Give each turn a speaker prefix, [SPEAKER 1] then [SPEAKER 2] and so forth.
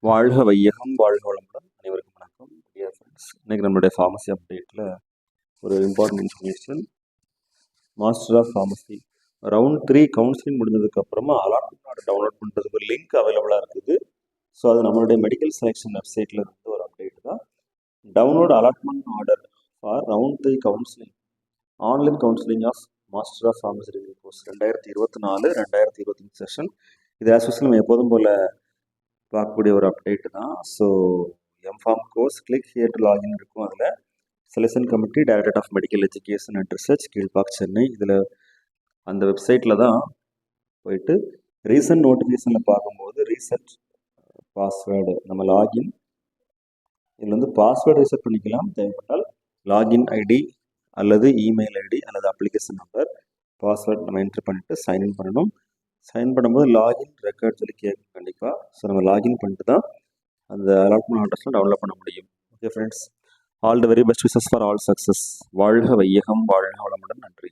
[SPEAKER 1] வாழ்க வையகம் வாழ்க வளமுடன். அனைவருக்கும் வணக்கம் டியர் ஃப்ரெண்ட்ஸ். இன்னைக்கு நம்மளுடைய ஃபார்மசி அப்டேட்டில் ஒரு important information. Master of pharmacy round 3 counselling முடிஞ்சதுக்கப்புறமா அலாட்மெண்ட் டவுன்லோட் பண்ணுறதுக்கு லிங்க் அவைலபிளாக இருக்குது. ஸோ அது நம்மளுடைய மெடிக்கல் செலெக்ஷன் வெப்சைட்டில் இருந்து ஒரு அப்டேட் தான். Download allotment order for round 3 counselling online counselling of master of pharmacy degree course 2024-2025 session. இது ஆஸ் நம்ம எப்போதும் போல் பார்க்கக்கூடிய ஒரு அப்டேட் தான். So M Pharm course click here to login இருக்கும். அதில் selection committee director of medical education and research Kilpauk Chennai, இதில் அந்த வெப்சைட்டில் தான் போயிட்டு ரீசன்ட் நோட்டிஃபிகேஷனில் பார்க்கும்போது ரீசெட் பாஸ்வேர்டு நம்ம லாகின், இதில் வந்து பாஸ்வேர்டு ரீசெட் பண்ணிக்கலாம். தேவைப்பட்டால் லாகின் ஐடி அல்லது இமெயில் ஐடி அல்லது அப்ளிகேஷன் நம்பர் பாஸ்வேர்டு நம்ம என்ட்ரு பண்ணிவிட்டு சைன்இன் பண்ணணும். சைன் பண்ணும்போது லாகின் ரெக்கார்ட் சொல்லி கேட்கும் கண்டிப்பாக. ஸோ நம்ம லாகின் பண்ணிட்டு தான் அந்த அலாட்மெண்ட் ஆர்டர்ஸ்லாம் டவுன்லோட் பண்ண முடியும். Okay friends, all the very best wishes for all success. வாழ்க வையகம் வாழ்க வளமுடன். நன்றி.